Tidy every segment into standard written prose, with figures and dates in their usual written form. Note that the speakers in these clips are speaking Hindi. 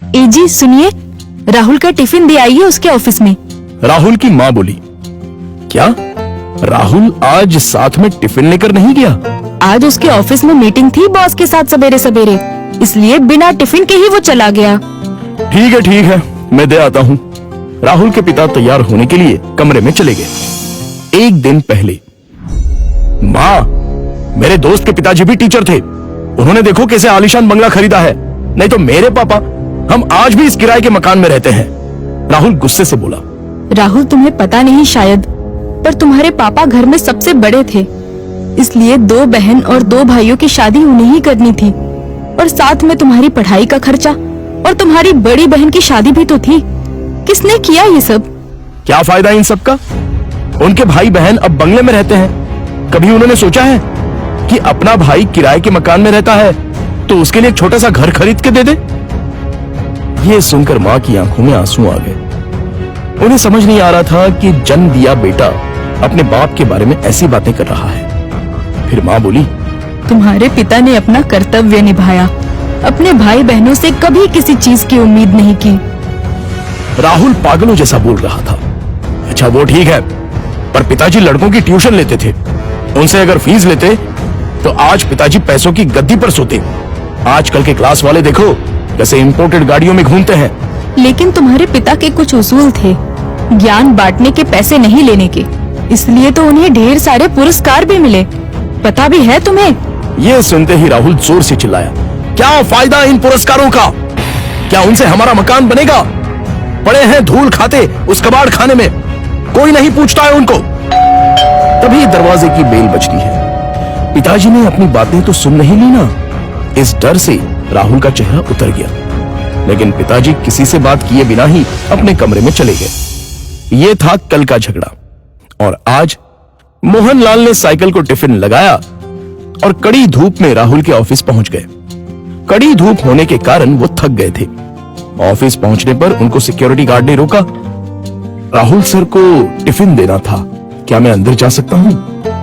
जी सुनिए, राहुल का टिफिन दे आइए उसके ऑफिस में। राहुल की माँ बोली, क्या राहुल आज साथ में टिफिन लेकर नहीं गया? आज उसके ऑफिस में मीटिंग थी बॉस के साथ सवेरे सवेरे, इसलिए बिना टिफिन के ही वो चला गया। ठीक है, मैं दे आता हूँ। राहुल के पिता तैयार होने के लिए कमरे में चले गए। एक दिन पहले, माँ, मेरे दोस्त के पिताजी भी टीचर थे। उन्होंने देखो कैसे आलीशान बंगला खरीदा है। नहीं तो मेरे पापा, हम आज भी इस किराए के मकान में रहते हैं। राहुल गुस्से से बोला। राहुल, तुम्हें पता नहीं शायद, पर तुम्हारे पापा घर में सबसे बड़े थे, इसलिए 2 बहन और 2 भाइयों की शादी उन्हें ही करनी थी, और साथ में तुम्हारी पढ़ाई का खर्चा, और तुम्हारी बड़ी बहन की शादी भी तो थी। किसने किया ये सब? क्या फायदा इन सब का? उनके भाई बहन अब बंगले में रहते हैं। कभी उन्होंने सोचा है कि अपना भाई किराए के मकान में रहता है तो उसके लिए एक छोटा सा घर खरीद के दे दे? ये सुनकर माँ की आंखों में आंसू आ गए। उन्हें समझ नहीं आ रहा था कि जन्म दिया बेटा अपने बाप के बारे में ऐसी बातें कर रहा है। फिर माँ बोली, तुम्हारे पिता ने अपना कर्तव्य निभाया, अपने भाई बहनों से कभी किसी चीज की उम्मीद नहीं की। राहुल पागलों जैसा बोल रहा था। अच्छा वो ठीक है, पर पिताजी लड़कों की ट्यूशन लेते थे। उनसे अगर फीस लेते तो आज पिताजी पैसों की गद्दी पर सोते। आजकल के क्लास वाले देखो कैसे इंपोर्टेड गाड़ियों में घूमते हैं। लेकिन तुम्हारे पिता के कुछ उसूल थे, ज्ञान बांटने के, पैसे नहीं लेने के, इसलिए तो उन्हें ढेर सारे पुरस्कार भी मिले। पता भी है तुम्हें? ये सुनते ही राहुल जोर से चिल्लाया, क्या फायदा इन पुरस्कारों का? क्या उनसे हमारा मकान बनेगा? पड़े हैं धूल खाते उस कबाड़ खाने में, कोई नहीं पूछता है उनको। तभी दरवाजे की बेल बजती है। पिताजी ने अपनी बातें तो सुन नहीं ली ना। इस डर से राहुल का चेहरा उतर गया, लेकिन पिताजी किसी से बात किए बिना ही अपने कमरे में चले गए। ये था कल का झगड़ा, और आज मोहनलाल ने साइकिल को टिफिन लगाया और कड़ी धूप में राहुल के ऑफिस पहुंच गए। कड़ी धूप होने के कारण वो थक गए थे। ऑफिस पहुंचने पर उनको सिक्योरिटी गार्ड ने रोका। राहुल सर को टिफिन देना था, क्या मैं अंदर जा सकता हूं?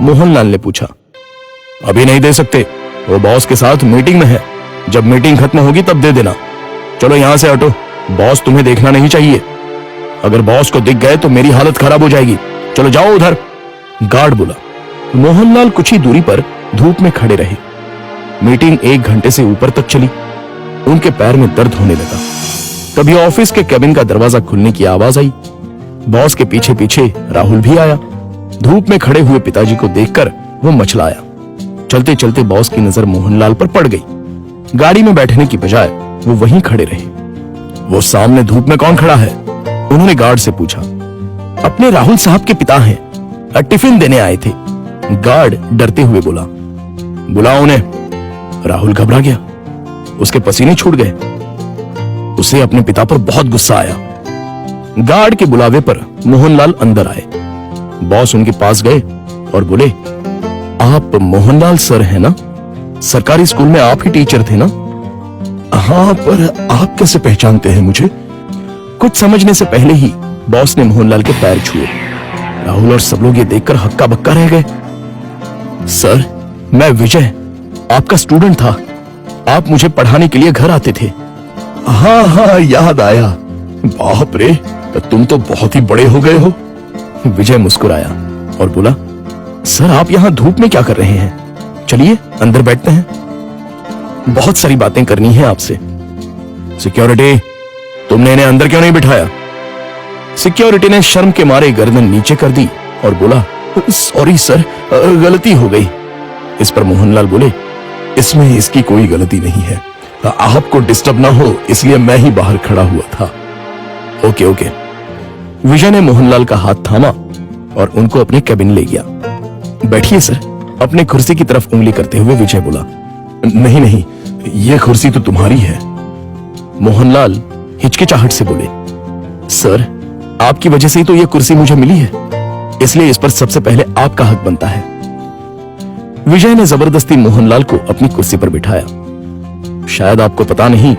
मोहनलाल ने पूछा। अभी नहीं दे सकते, वो बॉस के साथ मीटिंग में है। जब मीटिंग खत्म होगी तब दे देना। चलो यहां से हटो, बॉस तुम्हें देखना नहीं चाहिए। अगर बॉस को दिख गए तो मेरी हालत खराब हो जाएगी। चलो जाओ उधर, गार्ड बोला। मोहनलाल कुछ ही दूरी पर धूप में खड़े रहे। मीटिंग 1 घंटे से ऊपर तक चली। उनके पैर में दर्द होने लगा। तभी ऑफिस के केबिन का दरवाजा खुलने की आवाज आई। बॉस के पीछे पीछे राहुल भी आया। धूप में खड़े हुए पिताजी को देखकर वो मचलाया। चलते चलते बॉस की नजर मोहनलाल पर पड़ गई। गाड़ी में बैठने की बजाय वो वहीं खड़े रहे। वो सामने धूप में कौन खड़ा है? उन्होंने गार्ड से पूछा। अपने राहुल साहब के पिता हैं, टिफिन देने आए थे। गार्ड डरते हुए बोला। बुलाओ उन्हें। राहुल घबरा गया, उसके पसीने छूट गए। उसे अपने पिता पर बहुत गुस्सा आया। गार्ड के बुलावे पर मोहनलाल अंदर आए। बॉस उनके पास गए और बोले, आप मोहनलाल सर हैं ना? सरकारी स्कूल में आप ही टीचर थे ना? हाँ, पर आप कैसे पहचानते हैं मुझे? कुछ समझने से पहले ही बॉस ने मोहनलाल के पैर छुए। राहुल और सब लोग ये देखकर हक्का बक्का रह गए। सर, मैं विजय, आपका स्टूडेंट था। आप मुझे पढ़ाने के लिए घर आते थे। हाँ, याद आया। बाप रे, तुम तो बहुत ही बड़े हो गए हो। विजय मुस्कुराया और बोला, सर आप यहाँ धूप में क्या कर रहे हैं? चलिए अंदर बैठते हैं, बहुत सारी बातें करनी है आपसे। सिक्योरिटी, तुमने इन्हें अंदर क्यों नहीं बिठाया? सिक्योरिटी ने शर्म के मारे गर्दन नीचे कर दी और बोला, सॉरी सर, गलती हो गई। इस पर मोहनलाल बोले, इसमें इसकी कोई गलती नहीं है, आपको डिस्टर्ब ना हो इसलिए मैं ही बाहर खड़ा हुआ था। ओके। विजय ने मोहनलाल का हाथ थामा और उनको अपने केबिन ले गया। बैठिए सर, अपने कुर्सी की तरफ उंगली करते हुए विजय बोला। नहीं, ये कुर्सी तो तुम्हारी है। मोहनलाल हिचकिचाहट से बोले, सर आपकी वजह से ही तो ये कुर्सी मुझे मिली है, इसलिए इस पर सबसे पहले आपका हक बनता है। विजय ने जबरदस्ती मोहनलाल को अपनी कुर्सी पर बिठाया। शायद आपको पता नहीं,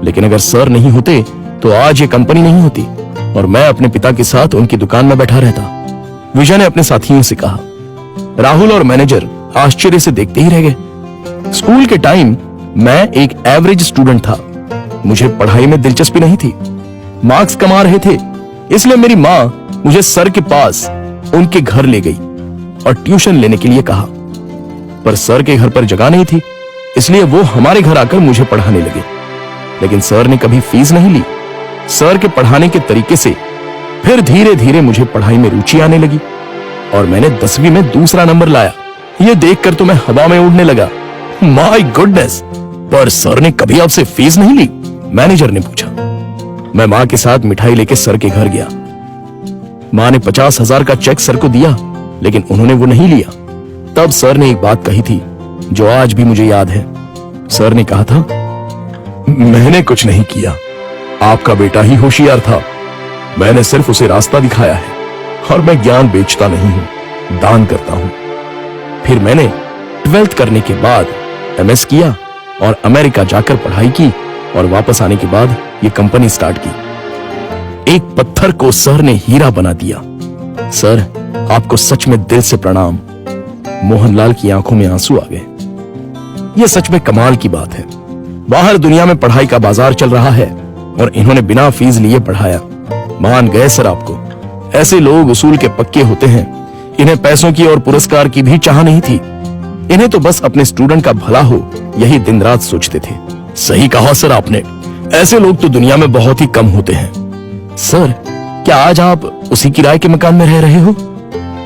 लेकिन अगर सर नहीं होते तो आज ये कंपनी नहीं होती और मैं अपने पिता के साथ उनकी दुकान में बैठा रहता। विजय ने अपने साथियों से कहा। राहुल और मैनेजर आश्चर्य से देखते ही रह गए। स्कूल के टाइम मैं एक एवरेज स्टूडेंट था, मुझे पढ़ाई में दिलचस्पी नहीं थी। मार्क्स कमा रहे थे, इसलिए मेरी माँ मुझे सर के पास उनके घर ले गई और ट्यूशन लेने के लिए कहा। पर सर के घर पर जगह नहीं थी, इसलिए वो हमारे घर आकर मुझे पढ़ाने लगे। लेकिन सर ने कभी फीस नहीं ली। सर के पढ़ाने के तरीके से फिर धीरे धीरे मुझे पढ़ाई में रुचि आने लगी और मैंने 10वीं में दूसरा नंबर लाया। ये देखकर तो मैं हवा में उड़ने लगा। My goodness! पर सर ने कभी आपसे फीस नहीं ली? मैनेजर ने पूछा। मैं मां के साथ मिठाई लेके सर के घर गया। मां ने 50,000 का चेक सर को दिया, लेकिन उन्होंने वो नहीं लिया। तब सर ने एक बात कही थी जो आज भी मुझे याद है। सर ने कहा था, मैंने कुछ नहीं किया, आपका बेटा ही होशियार था। मैंने सिर्फ उसे रास्ता दिखाया है और मैं ज्ञान बेचता नहीं हूं, दान करता हूं। फिर मैंने 12th करने के बाद MS किया और अमेरिका जाकर पढ़ाई की और वापस आने के बाद ये कंपनी स्टार्ट की। एक पत्थर को सर ने हीरा बना दिया। सर, आपको सच में दिल से प्रणाम। मोहनलाल की आंखों में आंसू आ गए। यह सच में कमाल की बात है। बाहर दुनिया में पढ़ाई का बाजार चल रहा है और इन्होंने बिना फीस लिए पढ़ाया। मान गए सर आपको। ऐसे लोग उसूल के पक्के होते हैं। इन्हें पैसों की और पुरस्कार की भी चाह नहीं थी। इन्हें तो बस अपने स्टूडेंट का भला हो, यही दिन रात सोचते थे। सही कहा सर आपने। ऐसे लोग तो दुनिया में बहुत ही कम होते हैं। सर, क्या आज आप उसी किराए के मकान में रह रहे हो?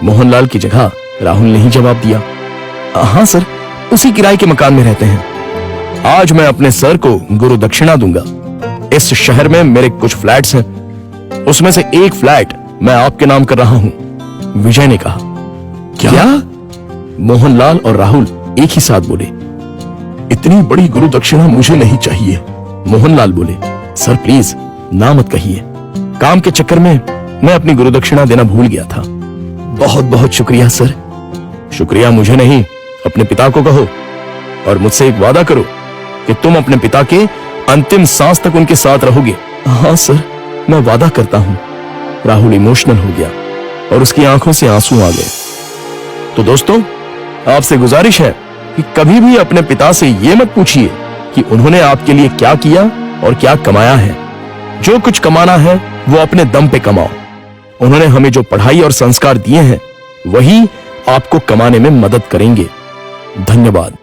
मोहनलाल की जगह राहुल ने ही जवाब दिया। हाँ सर, उसी किराए के मकान में रहते हैं। आज मैं अपने सर को गुरु दक्षिणा दूंगा। इस शहर में मेरे कुछ फ्लैट्स हैं, उसमें से एक फ्लैट मैं आपके नाम कर रहा हूं। विजय ने कहा। क्या? मोहनलाल और राहुल एक ही साथ बोले। इतनी बड़ी गुरु दक्षिणा मुझे नहीं चाहिए। मोहनलाल बोले, सर प्लीज ना मत कहिए। काम के चक्कर में मैं अपनी गुरु दक्षिणा देना भूल गया था। बहुत बहुत शुक्रिया सर। शुक्रिया मुझे नहीं, अपने पिता को कहो और मुझसे एक वादा करो कि तुम अपने पिता के अंतिम सांस तक उनके साथ रहोगे। हाँ सर, मैं वादा करता हूं। राहुल इमोशनल हो गया और उसकी आंखों से आंसू आ गए। तो दोस्तों, आपसे गुजारिश है कि कभी भी अपने पिता से यह मत पूछिए कि उन्होंने आपके लिए क्या किया और क्या कमाया है। जो कुछ कमाना है वो अपने दम पे कमाओ। उन्होंने हमें जो पढ़ाई और संस्कार दिए हैं वही आपको कमाने में मदद करेंगे। धन्यवाद।